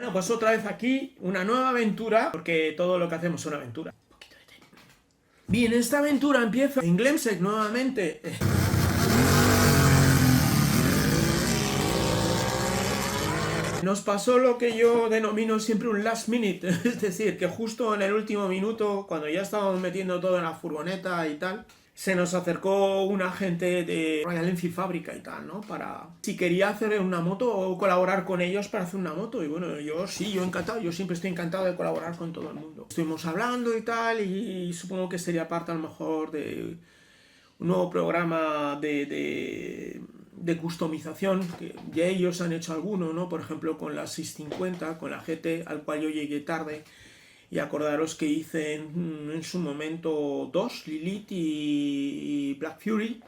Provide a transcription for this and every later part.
Bueno, pues otra vez aquí, una nueva aventura, porque todo lo que hacemos es una aventura. Bien, esta aventura empieza en Glemsec nuevamente. Nos pasó lo que yo denomino siempre un last minute, es decir, que justo en el último minuto, cuando ya estábamos metiendo todo en la furgoneta y tal, se nos acercó un agente de Royal Enfield fábrica y tal, ¿no? Para si quería hacer una moto o colaborar con ellos para hacer una moto. Y bueno, yo sí, yo encantado, yo siempre estoy encantado de colaborar con todo el mundo. Estuvimos hablando y tal, y supongo que sería parte a lo mejor de un nuevo programa de customización, que ya ellos han hecho alguno, ¿no? Por ejemplo, con la 650, con la GT, al cual yo llegué tarde. Y acordaros que hice en su momento dos, Lilith y Black Fury,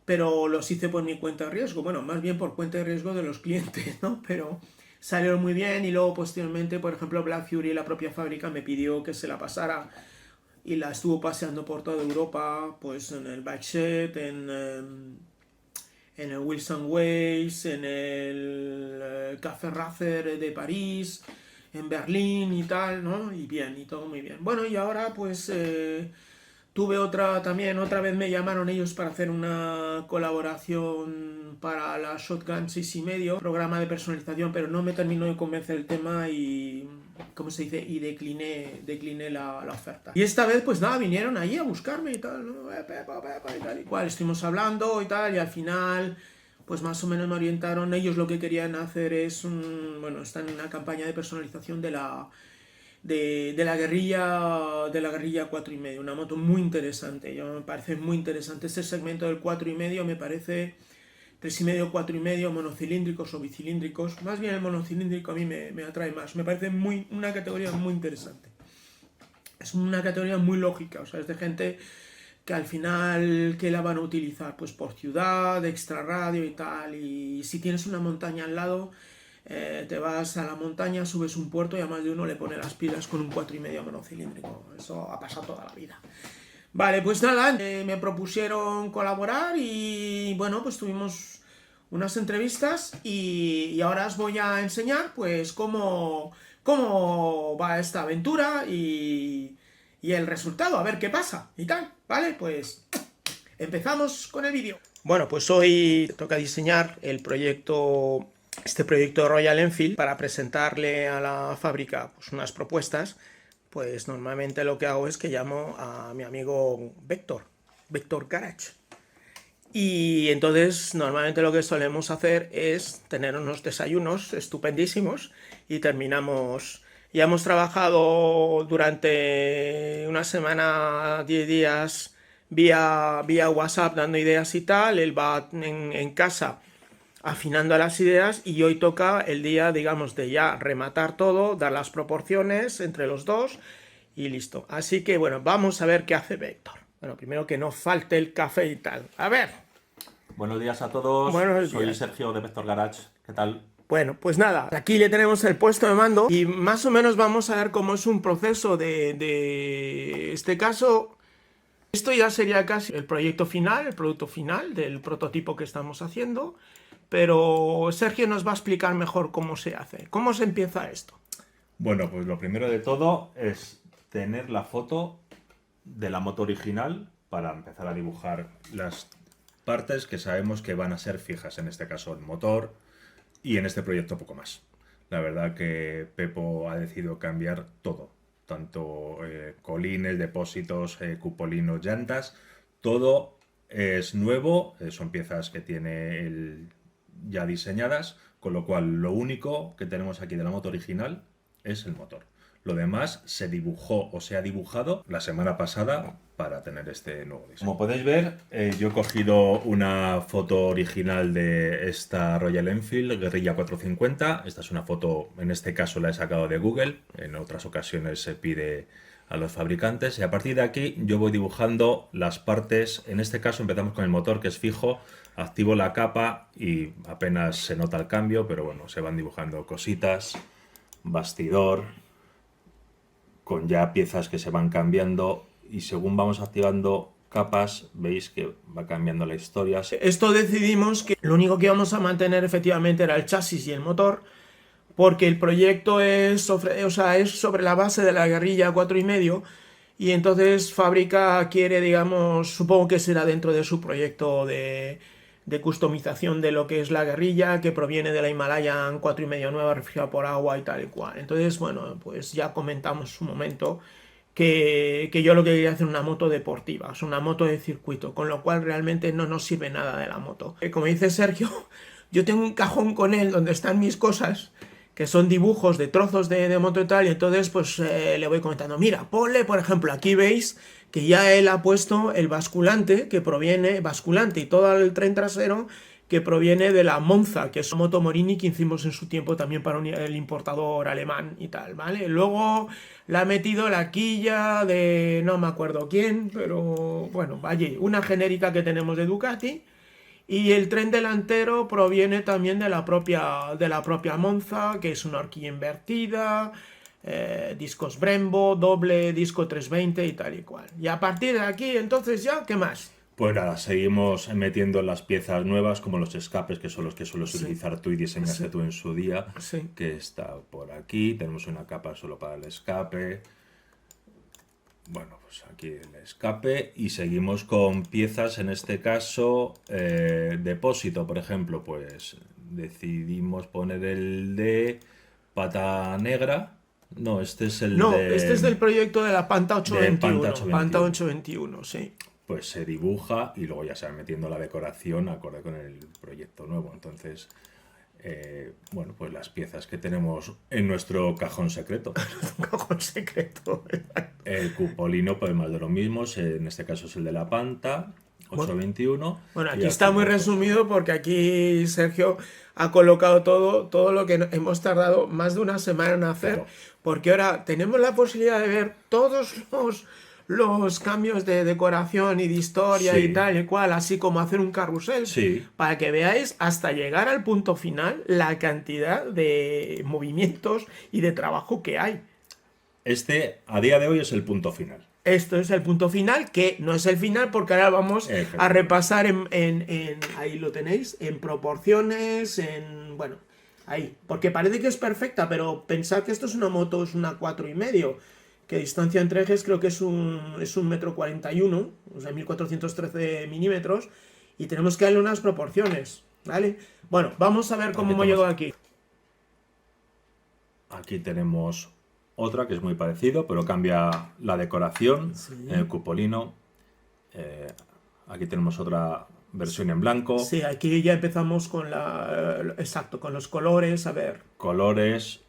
pero los hice por mi cuenta de riesgo, bueno, más bien por cuenta de riesgo de los clientes, ¿no? Pero salieron muy bien y luego posteriormente, por ejemplo, Black Fury, la propia fábrica, me pidió que se la pasara y la estuvo paseando por toda Europa, pues en el Bike Shed, en el Wilson Ways, en el Café Racer de París, en Berlín y tal, ¿no? Y bien, y todo muy bien. Bueno, y ahora pues tuve otra vez me llamaron ellos para hacer una colaboración para la Shotgun 6,5, programa de personalización, pero no me terminó de convencer el tema y, ¿cómo se dice? Y decliné la oferta. Y esta vez pues nada, vinieron allí a buscarme y tal, ¿no? Y tal y cual, estuvimos hablando y tal, y al final pues más o menos me orientaron. Ellos lo que querían hacer es bueno, están en una campaña de personalización de la guerrilla 4,5, una moto muy interesante. Me parece muy interesante ese segmento del 4,5, me parece 3,5, 4,5, monocilíndricos o bicilíndricos. Más bien el monocilíndrico a mí me atrae más, me parece una categoría muy interesante. Es una categoría muy lógica, o sea, es de gente que al final, ¿qué la van a utilizar? Pues por ciudad, extra radio y tal, y si tienes una montaña al lado, te vas a la montaña, subes un puerto y a más de uno le pone las pilas con un 4,5 monocilíndrico. Eso ha pasado toda la vida. Vale, pues nada, me propusieron colaborar y bueno, pues tuvimos unas entrevistas y ahora os voy a enseñar pues cómo va esta aventura y el resultado, a ver qué pasa y tal, ¿vale? Pues empezamos con el vídeo. Bueno, pues hoy toca diseñar este proyecto de Royal Enfield para presentarle a la fábrica pues unas propuestas. Pues normalmente lo que hago es que llamo a mi amigo Vector Garage. Y entonces normalmente lo que solemos hacer es tener unos desayunos estupendísimos y terminamos. Ya hemos trabajado durante una semana, 10 días, vía WhatsApp dando ideas y tal. Él va en casa afinando las ideas y hoy toca el día, digamos, de ya rematar todo, dar las proporciones entre los dos y listo. Así que bueno, vamos a ver qué hace Vector. Bueno, primero que no falte el café y tal. A ver. Buenos días a todos. Buenos Soy días. Sergio de Vector Garage. ¿Qué tal? Bueno, pues nada, aquí le tenemos el puesto de mando y más o menos vamos a ver cómo es un proceso de este caso. Esto ya sería casi el proyecto final, el producto final del prototipo que estamos haciendo, pero Sergio nos va a explicar mejor cómo se hace, cómo se empieza esto. Bueno, pues lo primero de todo es tener la foto de la moto original para empezar a dibujar las partes que sabemos que van a ser fijas, en este caso el motor y en este proyecto poco más. La verdad que Pepo ha decidido cambiar todo, tanto colines, depósitos, cupolinos, llantas, todo es nuevo, son piezas que tiene él ya diseñadas, con lo cual lo único que tenemos aquí de la moto original es el motor. Lo demás se dibujó o se ha dibujado la semana pasada para tener este nuevo diseño. Como podéis ver, yo he cogido una foto original de esta Royal Enfield Guerrilla 450. Esta es una foto, en este caso la he sacado de Google, en otras ocasiones se pide a los fabricantes. Y a partir de aquí yo voy dibujando las partes. En este caso empezamos con el motor, que es fijo. Activo la capa y apenas se nota el cambio, pero bueno, se van dibujando cositas, bastidor, con ya piezas que se van cambiando y según vamos activando capas veis que va cambiando la historia. Esto decidimos que lo único que íbamos a mantener efectivamente era el chasis y el motor, porque el proyecto es sobre la base de la guerrilla 4,5 y entonces Fábrica quiere, digamos, supongo que será dentro de su proyecto de customización de lo que es la guerrilla, que proviene de la Himalayan 4,5 nueva, refrigerada por agua y tal y cual. Entonces, bueno, pues ya comentamos en su momento que yo lo que quería hacer una moto deportiva, es una moto de circuito, con lo cual realmente no nos sirve nada de la moto. Como dice Sergio, yo tengo un cajón con él donde están mis cosas, que son dibujos de trozos de moto y tal, y entonces pues le voy comentando, mira, ponle, por ejemplo, aquí veis que ya él ha puesto el basculante, que proviene, basculante y todo el tren trasero, que proviene de la Monza, que es una moto Morini que hicimos en su tiempo también para el importador alemán y tal, ¿vale? Luego le ha metido la quilla de no me acuerdo quién, pero bueno, vaya, una genérica que tenemos de Ducati. Y el tren delantero proviene también de la propia Monza, que es una horquilla invertida, discos Brembo, doble disco 320 y tal y cual. Y a partir de aquí, entonces ya, ¿qué más? Pues nada, seguimos metiendo las piezas nuevas, como los escapes, que son los que sueles utilizar tú y diseñaste tú en su día, Sí. que está por aquí. Tenemos una capa solo para el escape. Bueno, pues aquí el escape y seguimos con piezas, en este caso, depósito, por ejemplo, pues decidimos poner el de pata negra. No, este es el No, de... este es del proyecto de la Panta de 821. Panta 821. Panta 821, sí. Pues se dibuja y luego ya se va metiendo la decoración acorde con el proyecto nuevo. Entonces, bueno, pues las piezas que tenemos en nuestro cajón secreto. Un cajón secreto. El cupolino, pues más de lo mismo, en este caso es el de la Panta 821. Bueno, Y aquí está muy final, pues, resumido porque aquí Sergio ha colocado todo lo que hemos tardado más de una semana en hacer, Claro. porque ahora tenemos la posibilidad de ver todos los cambios de decoración y de historia Sí. y tal y cual, así como hacer un carrusel, Sí. para que veáis hasta llegar al punto final la cantidad de movimientos y de trabajo que hay. Este, a día de hoy, es el punto final. Esto es el punto final, que no es el final porque ahora vamos a Efectivamente. repasar ahí lo tenéis, en proporciones, bueno, ahí. Porque parece que es perfecta, pero pensad que esto es una moto, es una 4,5, que distancia entre ejes creo que es un 1,41 m, o sea, 1413 milímetros, y tenemos que darle unas proporciones, ¿vale? Bueno, vamos a ver cómo hemos llegado aquí. Aquí tenemos otra que es muy parecido, pero cambia la decoración, el cupolino. Aquí tenemos otra versión en blanco. Sí, aquí ya empezamos con exacto, con los colores, a ver. Colores,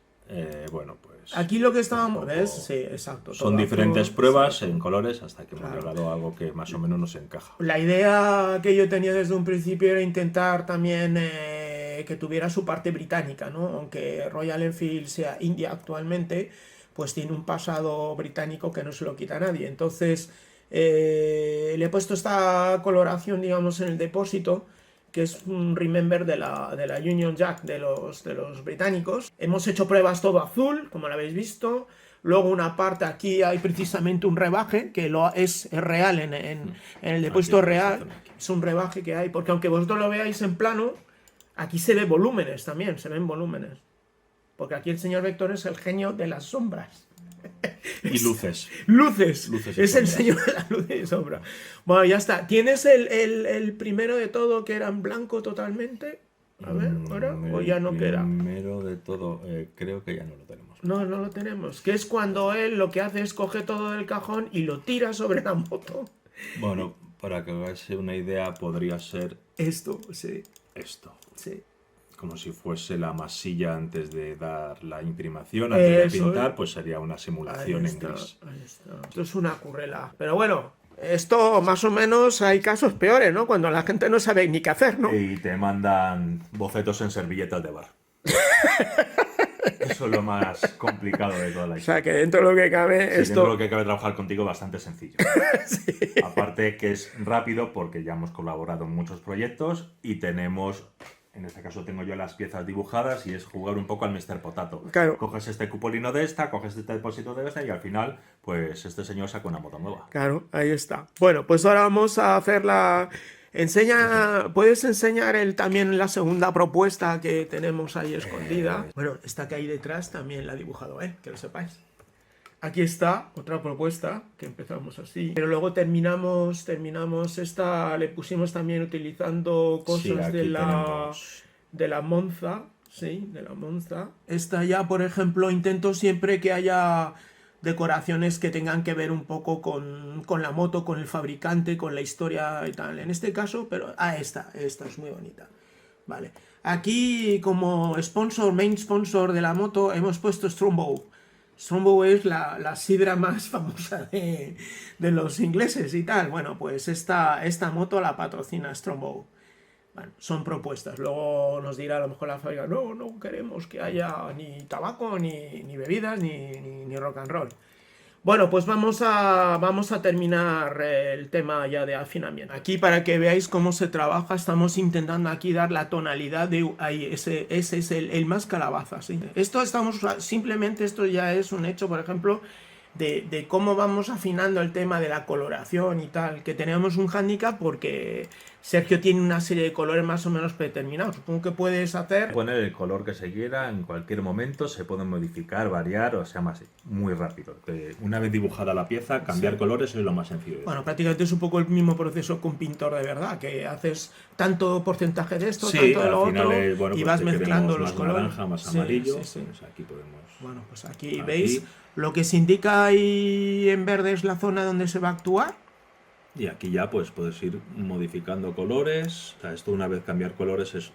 bueno, pues... Aquí lo que estábamos, un poco- ¿ves? Sí, exacto. Son todo diferentes azul, pruebas exacto. en colores hasta que hemos Claro. llegado a algo que más o menos nos encaja. La idea que yo tenía desde un principio era intentar también que tuviera su parte británica, ¿no? Aunque Royal Enfield sea India actualmente, pues tiene un pasado británico que no se lo quita a nadie. Entonces, le he puesto esta coloración, digamos, en el depósito, que es un remember de la Union Jack de los británicos. Hemos hecho pruebas todo azul, como lo habéis visto. Luego una parte, aquí hay precisamente un rebaje, que es real en el depósito Aquí, real. exactamente. Es un rebaje que hay, porque aunque vosotros lo veáis en plano, aquí se ve volúmenes también, se ven volúmenes. Porque aquí el señor Vector es el genio de las sombras. Y luces. Luces. Luces y Es el sombras. señor de la luz y sombra. Bueno, ya está. ¿Tienes el primero de todo que era en blanco totalmente? A ver, ahora, o ya no queda. Primero de todo, creo que ya no lo tenemos. No, no lo tenemos. Que es cuando él lo que hace es coge todo del cajón y lo tira sobre la moto. Bueno, para que hagáis una idea, podría ser Esto, sí, esto. sí. Como si fuese la masilla antes de dar la imprimación, antes de Eso pintar, es. pues sería una simulación Ahí en está, gris. ahí está. Esto es una currela. Pero bueno, esto más o menos hay casos peores, ¿no? Cuando la gente no sabe ni qué hacer, ¿no? Y te mandan bocetos en servilletas de bar. Eso es lo más complicado de toda la O historia. sea, que dentro de lo que cabe, Sí, dentro de esto... lo que cabe trabajar contigo, bastante sencillo. Aparte que es rápido porque ya hemos colaborado en muchos proyectos y tenemos, en este caso tengo yo las piezas dibujadas y es jugar un poco al Mr. Potato. Claro. Coges este cupolino de esta, coges este depósito de esta y al final, pues este señor saca una moto nueva. Claro, ahí está. Bueno, pues ahora vamos a hacer Puedes enseñar también la segunda propuesta que tenemos ahí escondida. Bueno, esta que hay detrás también la ha dibujado él, que lo sepáis. Aquí está otra propuesta, que empezamos así. Pero luego terminamos esta, le pusimos también utilizando cosas de la Monza. Sí, de la Monza. Esta ya, por ejemplo, intento siempre que haya decoraciones que tengan que ver un poco con la moto, con el fabricante, con la historia y tal. En este caso, pero... esta es muy bonita. Vale. Aquí, como main sponsor de la moto, hemos puesto Strongbow. Strongbow es la sidra más famosa de los ingleses y tal. Bueno, pues esta moto la patrocina Strongbow. Bueno, son propuestas. Luego nos dirá a lo mejor la fábrica, no queremos que haya ni tabaco, ni bebidas, ni rock and roll. Bueno, pues vamos a terminar el tema ya de afinamiento. Aquí, para que veáis cómo se trabaja, estamos intentando aquí dar la tonalidad de... Ahí, ese es el más calabaza, ¿sí? Simplemente esto ya es un hecho, por ejemplo, de cómo vamos afinando el tema de la coloración y tal, que tenemos un hándicap porque Sergio tiene una serie de colores más o menos predeterminados. Supongo que puedes hacer... Poner el color que se quiera en cualquier momento, se puede modificar, variar, o sea, muy rápido. Una vez dibujada la pieza, cambiar colores es lo más sencillo. Bueno, prácticamente es un poco el mismo proceso que un pintor de verdad, que haces tanto porcentaje de esto, tanto de lo otro, y vas mezclando los colores. Más naranja, más amarillo. Pues aquí podemos... Bueno, pues aquí veis lo que se indica ahí en verde es la zona donde se va a actuar. Y aquí ya pues puedes ir modificando colores. O sea, esto una vez cambiar colores es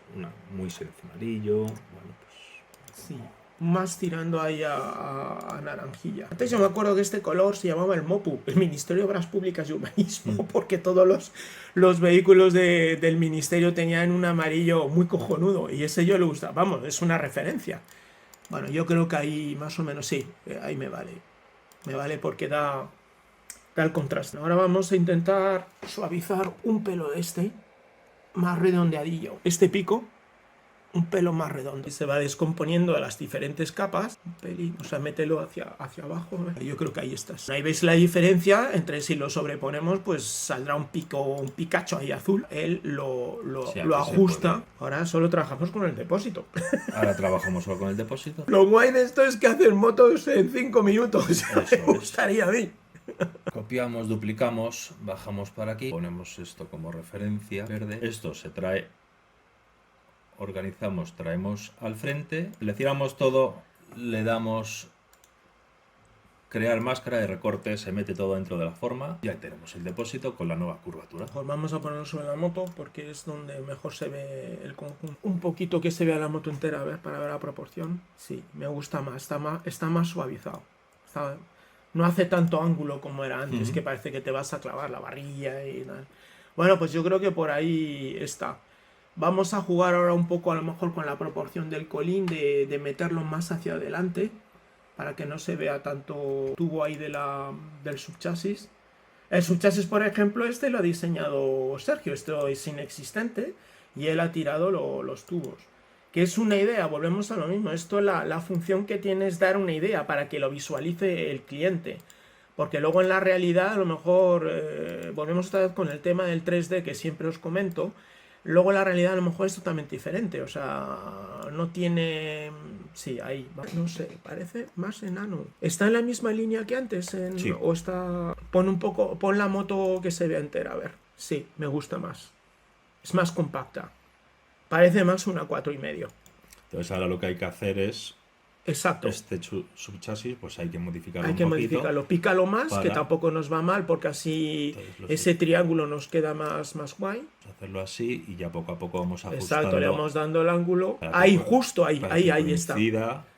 muy sencillo. Amarillo. Bueno, pues... Sí, más tirando ahí a naranjilla. Antes yo me acuerdo que este color se llamaba el MOPU, el Ministerio de Obras Públicas y Urbanismo, porque todos los vehículos del ministerio tenían un amarillo muy cojonudo y ese yo le gusta. Vamos, es una referencia. Bueno, yo creo que ahí más o menos sí, ahí me vale. Me vale porque da el contraste. Ahora vamos a intentar suavizar un pelo de más redondeadillo. Este pico, un pelo más redondo. Se va descomponiendo a las diferentes capas. Un pelín, o sea, mételo hacia abajo. Yo creo que ahí estás. Ahí veis la diferencia entre si lo sobreponemos, pues saldrá un picacho ahí azul. Él lo ajusta. Ahora solo trabajamos con el depósito. Ahora trabajamos solo con el depósito. Lo guay de esto es que hacer motos en 5 minutos. Me gustaría a mí. Copiamos, duplicamos, bajamos para aquí, ponemos esto como referencia verde. Esto se trae, organizamos, traemos al frente, seleccionamos todo, le damos crear máscara de recorte, se mete todo dentro de la forma. Ya tenemos el depósito con la nueva curvatura. Pues vamos a ponerlo sobre la moto porque es donde mejor se ve el conjunto. Un poquito que se vea la moto entera, a ver, para ver la proporción. Sí, me gusta más, está más suavizado. No hace tanto ángulo como era antes, que parece que te vas a clavar la varilla y tal. Bueno, pues yo creo que por ahí está. Vamos a jugar ahora un poco a lo mejor con la proporción del colín, de meterlo más hacia adelante, para que no se vea tanto tubo ahí del subchasis. El subchasis, por ejemplo, lo ha diseñado Sergio, esto es inexistente, y él ha tirado los tubos. Que es una idea, volvemos a lo mismo. Esto, la función que tiene es dar una idea para que lo visualice el cliente. Porque luego en la realidad, a lo mejor, volvemos otra vez con el tema del 3D que siempre os comento. Luego la realidad a lo mejor es totalmente diferente. O sea, no tiene... Sí, ahí, no sé, parece más enano. ¿Está en la misma línea que antes? Sí. ¿O está...? Pon la moto que se vea entera, a ver. Sí, me gusta más. Es más compacta. Parece más una 4,5. Entonces ahora lo que hay que hacer es... Exacto. Este subchasis, pues hay que modificarlo un poquito. Hay que modificarlo. Pícalo más, que tampoco nos va mal, porque así ese triángulo nos queda más guay. Hacerlo así y ya poco a poco vamos ajustando. Exacto, le vamos dando el ángulo. Ahí, justo ahí está.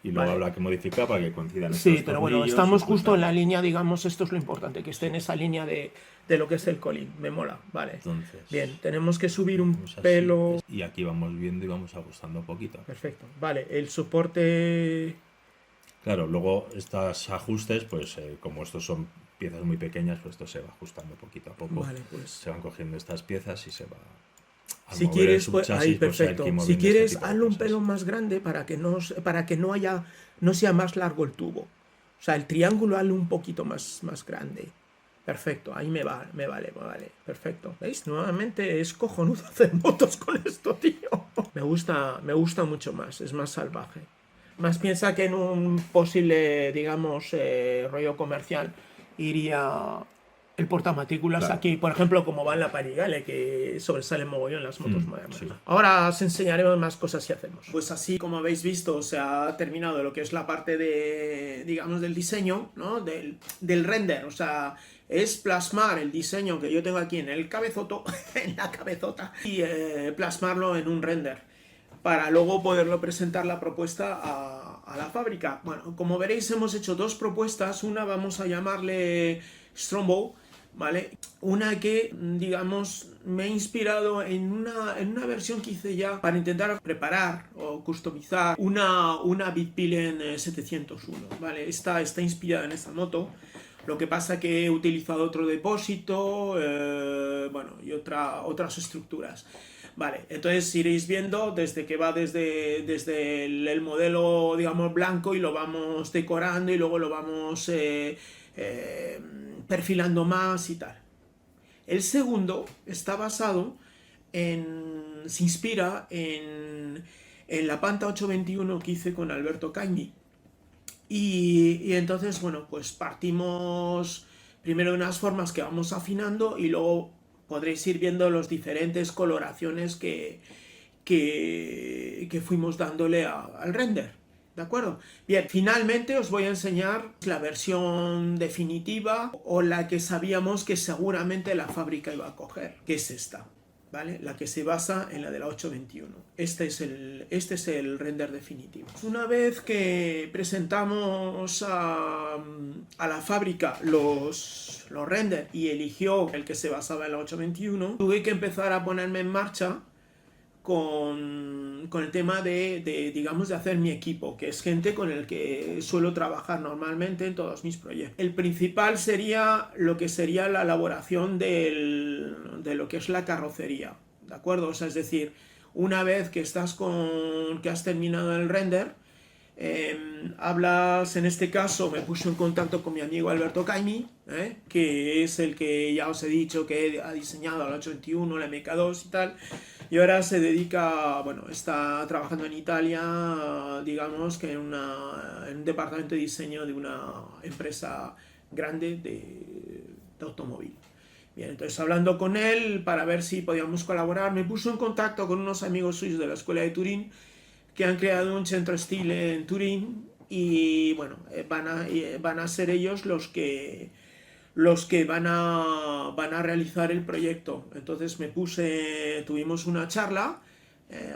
Y luego habrá que modificar para que coincidan. Sí, pero bueno, estamos justo en la línea, digamos, esto es lo importante, que esté en esa línea de lo que es el colín. Me mola, vale. Entonces, bien, tenemos que subir un pelo. Y aquí vamos viendo y vamos ajustando un poquito. Perfecto, vale, el soporte... Claro, luego estos ajustes, pues como estos son piezas muy pequeñas, pues esto se va ajustando poquito a poco. Vale, pues... Se van cogiendo estas piezas y se va... Si quieres, pues ahí perfecto. Si quieres, hazlo un pelo más grande para que no sea más largo el tubo. O sea, el triángulo hazlo un poquito más grande. Perfecto, ahí me vale, perfecto. ¿Veis? Nuevamente es cojonudo hacer motos con esto, tío. Me gusta mucho más, es más salvaje. Más piensa que en un posible, digamos, rollo comercial iría el portamatrículas Claro. aquí, por ejemplo, como va en la Panigale, que sobresale mogollón las motos modernas. Sí. Ahora os enseñaremos más cosas si hacemos. Pues así como habéis visto, se ha terminado lo que es la parte de, digamos, del diseño, ¿no? Del render, o sea, es plasmar el diseño que yo tengo aquí en el cabezoto, en la cabezota, y plasmarlo en un render, para luego poderlo presentar la propuesta a la fábrica. Bueno, como veréis hemos hecho dos propuestas, una vamos a llamarle Strombo, ¿vale? Una que, digamos, me ha inspirado en una versión que hice ya para intentar preparar o customizar una Bitpilen 701, ¿vale? Esta está inspirada en esta moto. Lo que pasa que he utilizado otro depósito, bueno, y otras estructuras. Vale, entonces iréis viendo desde que va desde el modelo, digamos, blanco y lo vamos decorando y luego lo vamos perfilando más y tal. El segundo está basado se inspira en la Panta 821 que hice con Alberto Cañi. Y entonces, bueno, pues partimos primero de unas formas que vamos afinando y luego podréis ir viendo las diferentes coloraciones que fuimos dándole al render. ¿De acuerdo? Bien, finalmente os voy a enseñar la versión definitiva o la que sabíamos que seguramente la fábrica iba a coger, que es esta, ¿vale? La que se basa en la de la 821. Este es el render definitivo. Una vez que presentamos a la fábrica los renders y eligió el que se basaba en la 821, tuve que empezar a ponerme en marcha con el tema digamos, de hacer mi equipo, que es gente con el que suelo trabajar normalmente en todos mis proyectos. El principal sería lo que sería la elaboración de lo que es la carrocería, ¿de acuerdo? O sea, es decir, una vez que que has terminado el render, hablas, en este caso me puse en contacto con mi amigo Alberto Caimi, que es el que ya os he dicho que ha diseñado la 821, la MK2 y tal, y ahora se dedica, bueno, está trabajando en Italia, digamos que en un departamento de diseño de una empresa grande de automóvil. Bien, entonces hablando con él para ver si podíamos colaborar, me puso en contacto con unos amigos suyos de la escuela de Turín que han creado un centro Stile en Turín y bueno, van a ser ellos los que van a realizar el proyecto. Entonces tuvimos una charla,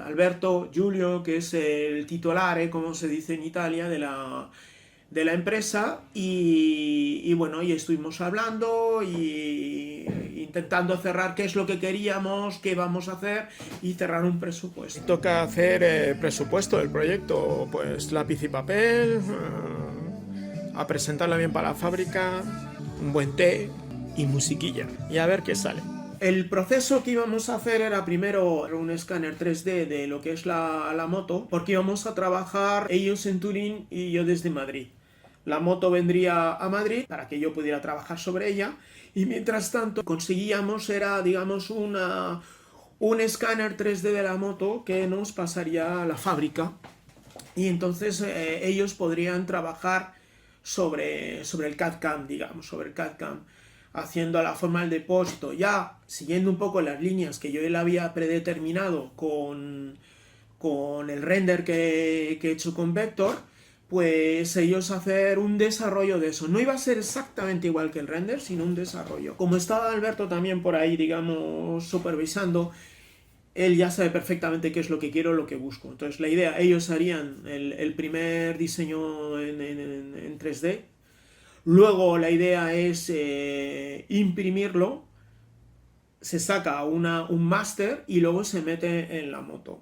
Alberto, Giulio, que es el titolare, como se dice en Italia, de la empresa, y bueno, y estuvimos hablando y intentando cerrar qué es lo que queríamos, qué vamos a hacer y cerrar un presupuesto. Toca hacer presupuesto del proyecto, pues lápiz y papel, a presentarla bien para la fábrica, un buen té y musiquilla, y a ver qué sale. El proceso que íbamos a hacer era primero un escáner 3D de lo que es la moto, porque íbamos a trabajar ellos en Turín y yo desde Madrid. La moto vendría a Madrid para que yo pudiera trabajar sobre ella y mientras tanto conseguíamos, digamos, un escáner 3D de la moto que nos pasaría a la fábrica y entonces ellos podrían trabajar sobre el CAD-CAM, digamos, sobre el CAD-CAM, haciendo la forma del depósito, ya siguiendo un poco las líneas que yo él había predeterminado con el render que he hecho con Vector, pues ellos hacer un desarrollo de eso. No iba a ser exactamente igual que el render, sino un desarrollo. Como estaba Alberto también por ahí, digamos, supervisando, él ya sabe perfectamente qué es lo que quiero, lo que busco. Entonces la idea, ellos harían el primer diseño en 3D. Luego la idea es imprimirlo, se saca un máster y luego se mete en la moto.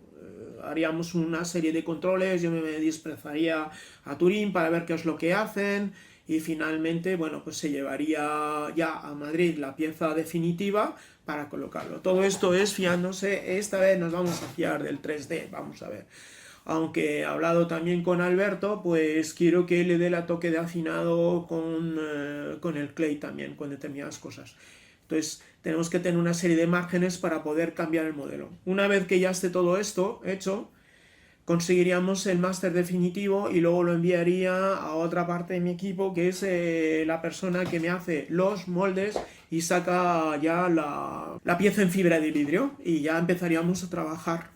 Haríamos una serie de controles, yo me desplazaría a Turín para ver qué es lo que hacen y finalmente, bueno, pues se llevaría ya a Madrid la pieza definitiva para colocarlo. Todo esto es fiándose, esta vez nos vamos a fiar del 3D, vamos a ver. aunque he hablado también con Alberto, pues quiero que le dé la toque de afinado con el clay también, con determinadas cosas. Entonces tenemos que tener una serie de márgenes para poder cambiar el modelo. Una vez que ya esté todo esto hecho, conseguiríamos el máster definitivo y luego lo enviaría a otra parte de mi equipo, que es la persona que me hace los moldes y saca ya la pieza en fibra de vidrio, y ya empezaríamos a trabajar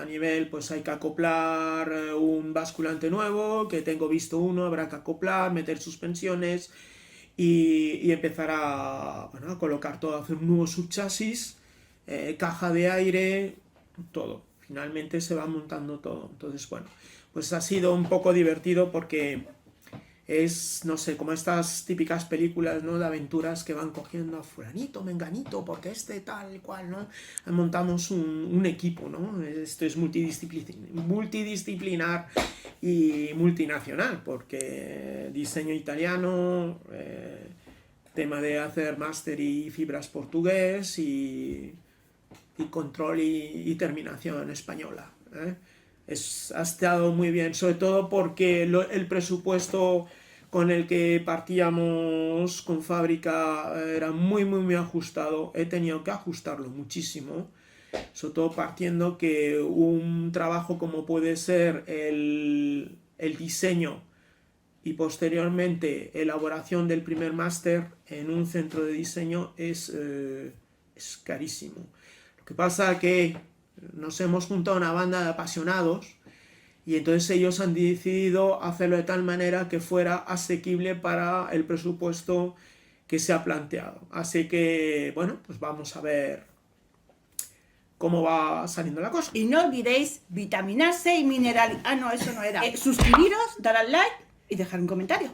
a nivel, pues hay que acoplar un basculante nuevo, que tengo visto uno, habrá que acoplar, meter suspensiones y empezar a colocar todo, hacer un nuevo subchasis, caja de aire, todo. Finalmente se va montando todo. Entonces, bueno, pues ha sido un poco divertido porque es, no sé, como estas típicas películas, ¿no?, de aventuras que van cogiendo a fulanito, menganito, porque tal cual, ¿no? Montamos un equipo, ¿no? Esto es multidisciplinar y multinacional, porque diseño italiano, tema de hacer máster y fibras portugués y control y terminación española, ¿eh? Ha estado muy bien, sobre todo porque el presupuesto con el que partíamos con fábrica era muy ajustado. He tenido que ajustarlo muchísimo, sobre todo partiendo que un trabajo como puede ser el diseño y posteriormente elaboración del primer máster en un centro de diseño es carísimo. Lo que pasa es que nos hemos juntado una banda de apasionados y entonces ellos han decidido hacerlo de tal manera que fuera asequible para el presupuesto que se ha planteado. Así que, bueno, pues vamos a ver cómo va saliendo la cosa. Y no olvidéis vitaminarse y mineral. Ah, no, eso no era. Suscribiros, dar al like y dejar un comentario.